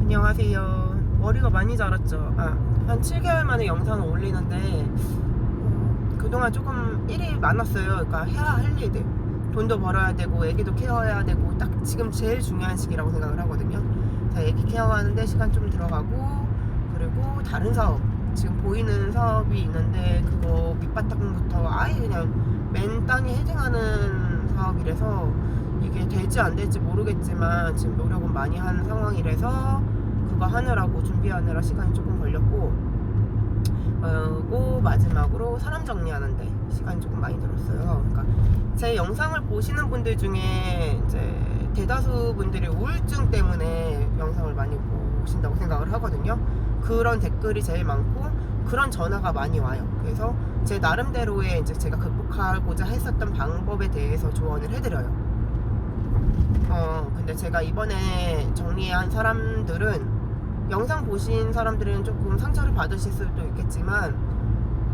안녕하세요. 머리가 많이 자랐죠. 한 7개월 만에 영상을 올리는데 그동안 조금 일이 많았어요. 그러니까 해야 할 일들, 돈도 벌어야 되고 애기도 케어해야 되고, 딱 지금 제일 중요한 시기라고 생각을 하거든요. 자, 애기 케어하는데 시간 좀 들어가고, 그리고 다른 사업, 지금 보이는 사업이 있는데 그거 밑바탕부터 아예 그냥 맨 땅에 헤딩하는 사업이라서 이게 될지 안 될지 모르겠지만 지금 노력은 많이 하는 상황이라서 그거 하느라고 준비하느라 시간이 조금 걸렸고, 그리고 마지막으로 사람 정리하는데 시간이 조금 많이 들었어요. 그러니까 제 영상을 보시는 분들 중에 이제 대다수 분들이 우울증 때문에 영상을 많이 보신다고 생각을 하거든요. 그런 댓글이 제일 많고 그런 전화가 많이 와요. 그래서 제 나름대로의 이제 제가 극복하고자 했었던 방법에 대해서 조언을 해드려요. 근데 제가 이번에 정리한 사람들은, 영상 보신 사람들은 조금 상처를 받으실 수도 있겠지만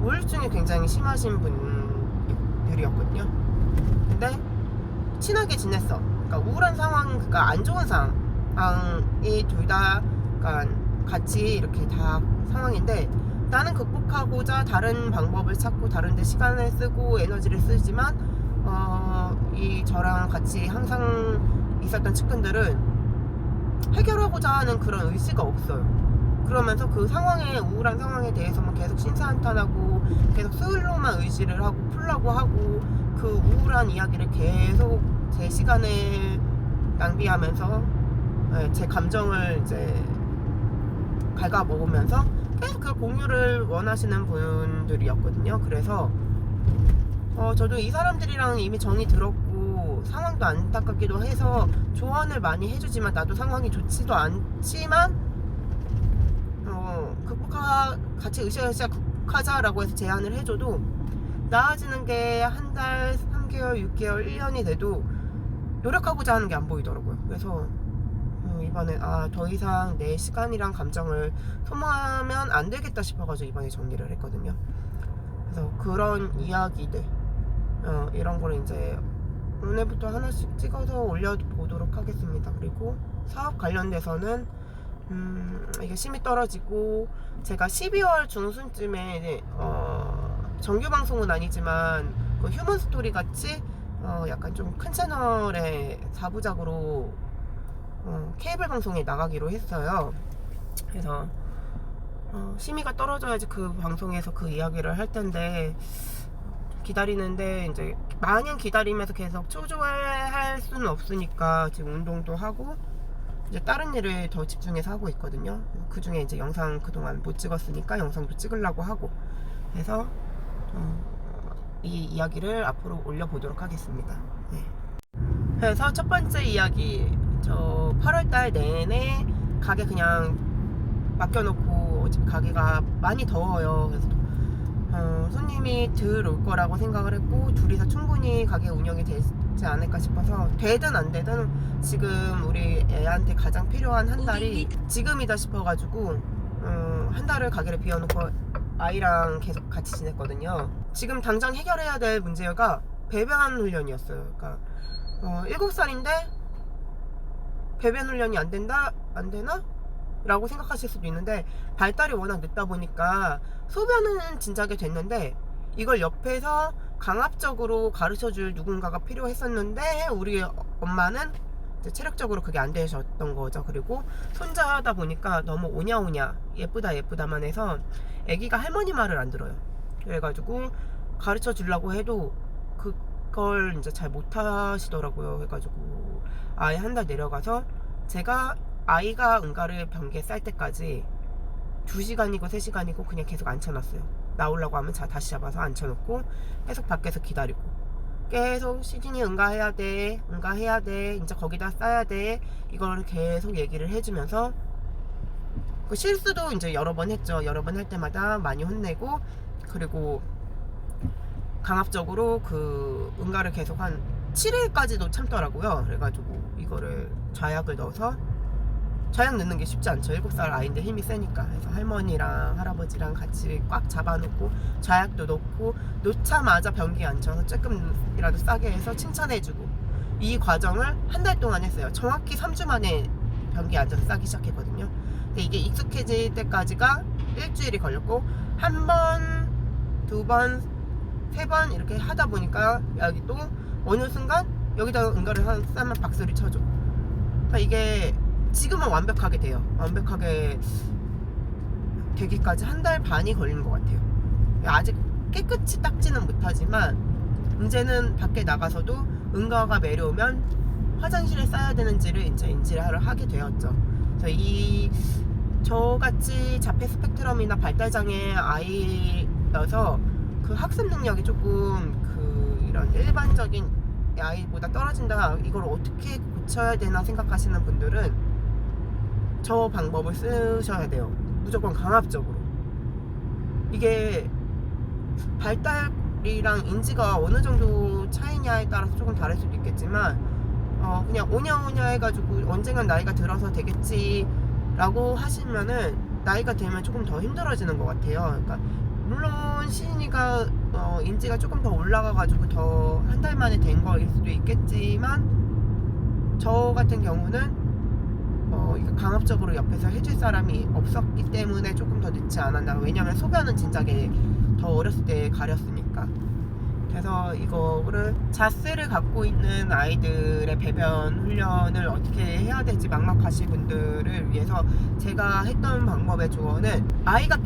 우울증이 굉장히 심하신 분들이었거든요. 근데 친하게 지냈어. 그러니까 우울한 상황, 그러니까 안 좋은 상황이 둘 다 그러니까 같이 이렇게 다 상황인데, 나는 극복하고자 다른 방법을 찾고 다른 데 시간을 쓰고 에너지를 쓰지만 이 저랑 같이 항상 있었던 측근들은 해결하고자 하는 그런 의지가 없어요. 그러면서 그 상황에, 우울한 상황에 대해서만 계속 신사한탄하고 계속 스스로만 의지를 하고 풀라고 하고, 그 우울한 이야기를 계속 제 시간을 낭비하면서 제 감정을 이제 갉아먹으면서 계속 그 공유를 원하시는 분들이었거든요. 그래서 저도 이 사람들이랑 이미 정이 들었고 상황도 안타깝기도 해서 조언을 많이 해주지만, 나도 상황이 좋지도 않지만 같이 으쌰으쌰 극복하자라고 해서 제안을 해줘도 나아지는 게 한 달, 3개월, 6개월, 1년이 돼도 노력하고자 하는 게 안 보이더라고요. 그래서 이번에 더 이상 내 시간이랑 감정을 소모하면 안 되겠다 싶어가지고 이번에 정리를 했거든요. 그래서 그런 이야기들, 이런 거를 이제 오늘부터 하나씩 찍어서 올려보도록 하겠습니다. 그리고 사업 관련돼서는 이게 심이 떨어지고, 제가 12월 중순쯤에 정규 방송은 아니지만 그 휴먼 스토리 같이 약간 좀 큰 채널의 4부작으로 케이블 방송에 나가기로 했어요. 그래서 심의가 떨어져야지 그 방송에서 그 이야기를 할 텐데, 기다리는데 이제 마냥 기다리면서 계속 초조할 수는 없으니까 지금 운동도 하고 이제 다른 일을 더 집중해서 하고 있거든요. 그 중에 이제 영상 그동안 못 찍었으니까 영상도 찍으려고 하고, 그래서 이 이야기를 앞으로 올려보도록 하겠습니다. 네. 그래서 첫 번째 이야기, 저 8월달 내내 가게 그냥 맡겨놓고, 지금 가게가 많이 더워요. 그래서 손님이 덜 올 거라고 생각을 했고, 둘이서 충분히 가게 운영이 되지 않을까 싶어서, 되든 안 되든 지금 우리 애한테 가장 필요한 한 달이 지금이다 싶어가지고 한 달을 가게를 비워놓고 아이랑 계속 같이 지냈거든요. 지금 당장 해결해야 될 문제가 배변 훈련이었어요. 그러니까 7살인데 배변 훈련이 안 된다? 안 되나? 라고 생각하실 수도 있는데, 발달이 워낙 늦다 보니까 소변은 진작에 됐는데 이걸 옆에서 강압적으로 가르쳐줄 누군가가 필요했었는데, 우리 엄마는 이제 체력적으로 그게 안 되셨던 거죠. 그리고 손자다 보니까 너무 오냐오냐 예쁘다 예쁘다만 해서 애기가 할머니 말을 안 들어요. 그래가지고 가르쳐 주려고 해도 그걸 이제 잘 못하시더라고요. 그래가지고 아예 한 달 내려가서 제가 아이가 응가를 변기에 쌀 때까지 2시간이고 3시간이고 그냥 계속 앉혀놨어요. 나오려고 하면 다시 잡아서 앉혀놓고 계속 밖에서 기다리고, 계속 시진이 응가해야 돼, 응가해야 돼, 이제 거기다 싸야 돼, 이걸 계속 얘기를 해주면서, 그 실수도 이제 여러 번 했죠. 여러 번 할 때마다 많이 혼내고, 그리고 강압적으로 그 응가를 계속 한 7일까지도 참더라고요. 그래가지고 이거를 좌약을 넣어서, 좌약 넣는 게 쉽지 않죠. 7살 아이인데 힘이 세니까. 그래서 할머니랑 할아버지랑 같이 꽉 잡아놓고 좌약도 넣고, 놓자마자 변기에 앉혀서 조금이라도 싸게 해서 칭찬해주고, 이 과정을 한 달 동안 했어요. 정확히 3주 만에 변기에 앉아서 싸기 시작했거든요. 근데 이게 익숙해질 때까지가 일주일이 걸렸고, 한 번, 두 번, 세 번 이렇게 하다 보니까 여기 또 어느 순간 여기다가 응가를 싸면 박수를 쳐줘. 그러니까 이게 지금은 완벽하게 돼요. 완벽하게 되기까지 한 달 반이 걸린 것 같아요. 아직 깨끗이 닦지는 못하지만 이제는 밖에 나가서도 응가가 내려오면 화장실에 싸야 되는지를 이제 인지를 하게 되었죠. 저같이 자폐 스펙트럼이나 발달장애 아이여서 그 학습 능력이 조금 이런 일반적인 아이보다 떨어진다, 이걸 어떻게 고쳐야 되나 생각하시는 분들은 저 방법을 쓰셔야 돼요. 무조건 강압적으로. 이게 발달이랑 인지가 어느 정도 차이냐에 따라서 조금 다를 수도 있겠지만 그냥 오냐오냐 해가지고 언젠간 나이가 들어서 되겠지 라고 하시면은 나이가 되면 조금 더 힘들어지는 것 같아요. 그러니까 물론 시인이가 인지가 조금 더 올라가가지고 더 한 달 만에 된 거일 수도 있겠지만, 저 같은 경우는 이거 강압적으로 옆에서 해줄 사람이 없었기 때문에 조금 더 늦지 않았나. 왜냐면 소변은 진작에 더 어렸을 때 가렸으니까. 그래서 이거를 자스를 갖고 있는 아이들의 배변 훈련을 어떻게 해야 될지 막막하신 분들을 위해서 제가 했던 방법의 조언은, 아이가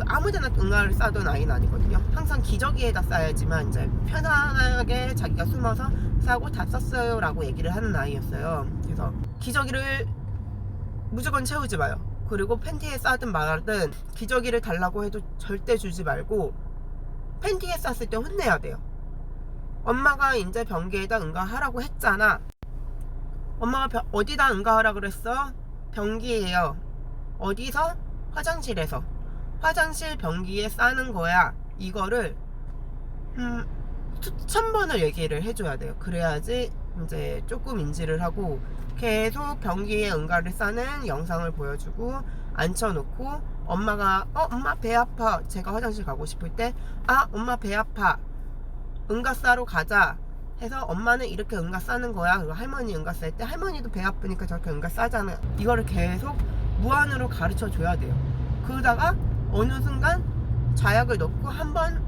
아무데나 응아를 싸던 아이는 아니거든요. 항상 기저귀에다 싸야지만 이제 편안하게 자기가 숨어서 싸고 다 썼어요 라고 얘기를 하는 아이였어요. 그래서 기저귀를 무조건 채우지 마요. 그리고 팬티에 싸든 말든 기저귀를 달라고 해도 절대 주지 말고 팬티에 쌌을 때 혼내야 돼요. 엄마가 이제 변기에다 응가하라고 했잖아. 엄마가 어디다 응가하라 그랬어? 변기에요. 어디서? 화장실에서. 화장실 변기에 싸는 거야. 이거를 수천 번을 얘기를 해줘야 돼요. 그래야지 이제 조금 인지를 하고, 계속 변기에 응가를 싸는 영상을 보여주고 앉혀놓고, 엄마가 엄마 배 아파, 제가 화장실 가고 싶을 때 엄마 배 아파, 응가 싸러 가자 해서 엄마는 이렇게 응가 싸는 거야. 그리고 할머니 응가 쌀 때 할머니도 배 아프니까 저렇게 응가 싸잖아. 이거를 계속 무한으로 가르쳐 줘야 돼요. 그러다가 어느 순간 자약을 넣고 한번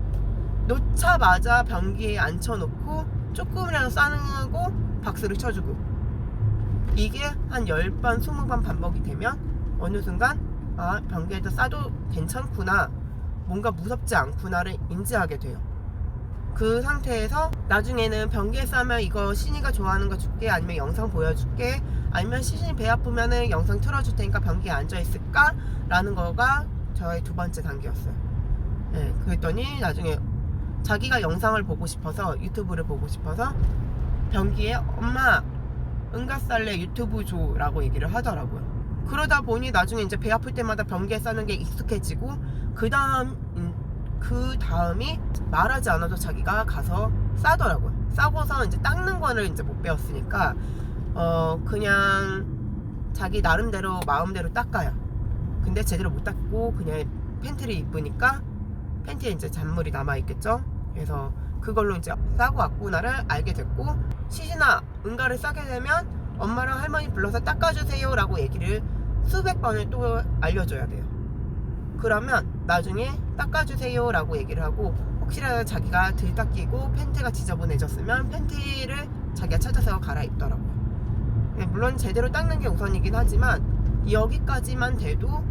놓자마자 변기에 앉혀놓고 조금이라도 싸고 박수를 쳐주고, 이게 한 10번 20번 반복이 되면 어느 순간 변기에다 싸도 괜찮구나, 뭔가 무섭지 않구나를 인지하게 돼요. 그 상태에서 나중에는 변기에 싸면 이거 신이가 좋아하는 거 줄게, 아니면 영상 보여줄게, 아니면 신이 배 아프면은 영상 틀어줄 테니까 변기에 앉아있을까? 라는 거가 저의 두 번째 단계였어요. 네, 그랬더니 나중에 자기가 영상을 보고 싶어서, 유튜브를 보고 싶어서 변기에 엄마 응가 쌀래 유튜브 줘 라고 얘기를 하더라고요. 그러다 보니 나중에 이제 배 아플 때마다 변기에 싸는 게 익숙해지고, 그 다음이 말하지 않아도 자기가 가서 싸더라고요. 싸고서 이제 닦는 거를 이제 못 배웠으니까 그냥 자기 나름대로 마음대로 닦아요. 근데 제대로 못 닦고 그냥 팬티를 입으니까 팬티에 이제 잔물이 남아있겠죠. 그래서 그걸로 이제 싸고 왔구나를 알게 됐고, 시신아 응가를 싸게 되면 엄마랑 할머니 불러서 닦아주세요 라고 얘기를 수백 번을 또 알려줘야 돼요. 그러면 나중에 닦아주세요 라고 얘기를 하고, 혹시라도 자기가 들닦이고 팬티가 지저분해졌으면 팬티를 자기가 찾아서 갈아입더라고요. 물론 제대로 닦는 게 우선이긴 하지만 여기까지만 돼도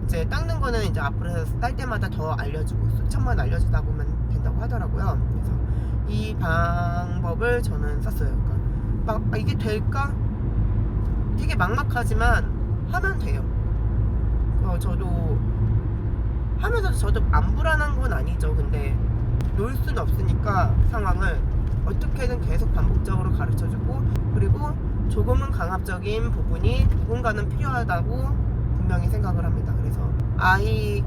이제 닦는 거는 이제 앞으로 딸 때마다 더 알려주고 수천 번 알려주다 보면 된다고 하더라고요. 그래서 이 방법을 저는 썼어요. 그러니까 이게 될까? 되게 막막하지만 하면 돼요. 저도 하면서도 저도 안 불안한 건 아니죠. 근데 놓을 수는 없으니까 상황을 어떻게든 계속 반복적으로 가르쳐주고, 그리고 조금은 강압적인 부분이 누군가는 필요하다고 분명히 생각을 합니다. 그래서 아이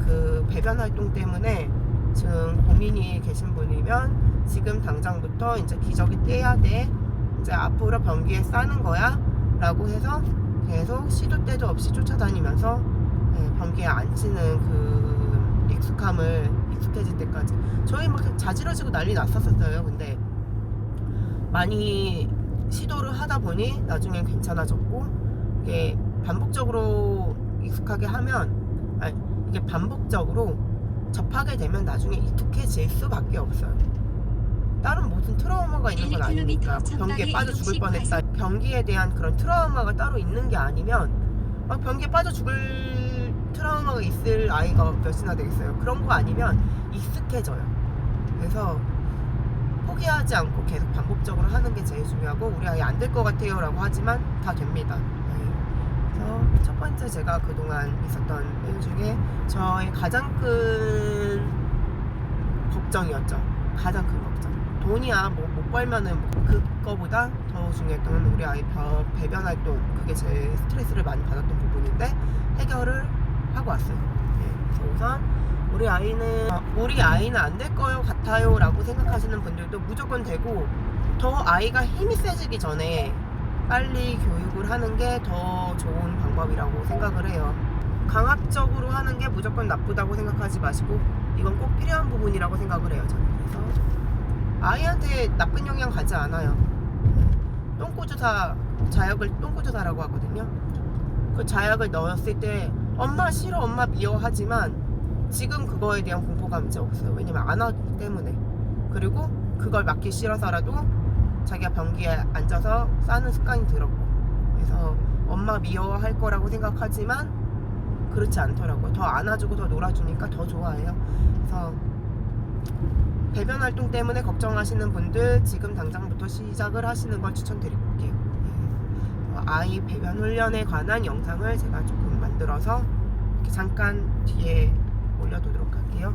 배변 활동 때문에 지금 고민이 계신 분이면 지금 당장부터 이제 기저귀 떼야 돼, 이제 앞으로 변기에 싸는 거야 라고 해서 계속 시도 때도 없이 쫓아다니면서 변기에 앉히는 익숙해질 때까지 저희 막 자지러지고 난리 났었어요. 근데 많이 시도를 하다 보니 나중엔 괜찮아졌고, 이게 반복적으로 익숙하게 하면, 아니, 이게 반복적으로 접하게 되면 나중에 익숙해질 수밖에 없어요. 다른 무슨 트라우마가 있는 건 아니니까. 변기에 빠져 죽을 뻔했다. 변기에 대한 그런 트라우마가 따로 있는 게 아니면 막 변기에 빠져 죽을 트라우마가 있을 아이가 몇이나 되겠어요. 그런 거 아니면 익숙해져요. 그래서 포기하지 않고 계속 반복적으로 하는 게 제일 중요하고, 우리 아이 안 될 것 같아요 라고 하지만 다 됩니다. 그래서 첫 번째 제가 그동안 있었던 일 중에 저의 가장 큰 걱정이었죠. 가장 큰 걱정. 돈이야 뭐 못 벌면은 그거보다 더 중요했던 건 우리 아이 배변 활동. 그게 제일 스트레스를 많이 받았던 부분인데 해결을 하고 왔어요. 그래서 우선 우리 아이는 안 될 것 같아요 라고 생각하시는 분들도 무조건 되고, 더 아이가 힘이 세지기 전에 빨리 교육을 하는 게 더 좋은 방법이라고 생각을 해요. 강압적으로 하는 게 무조건 나쁘다고 생각하지 마시고 이건 꼭 필요한 부분이라고 생각을 해요. 저는. 그래서 아이한테 나쁜 영향 가지 않아요. 자약을 똥꼬주사라고 하거든요. 그 자약을 넣었을 때 엄마 싫어, 엄마 미워 하지만 지금 그거에 대한 공포감이 이제 없어요. 왜냐면 안 하기 때문에. 그리고 그걸 맞기 싫어서라도 자기가 변기에 앉아서 싸는 습관이 들었고, 그래서 엄마 미워할 거라고 생각하지만 그렇지 않더라고요. 더 안아주고 더 놀아주니까 더 좋아해요. 그래서 배변 활동 때문에 걱정하시는 분들 지금 당장부터 시작을 하시는 걸 추천드릴게요. 아이 배변 훈련에 관한 영상을 제가 조금 만들어서 이렇게 잠깐 뒤에 올려두도록 할게요.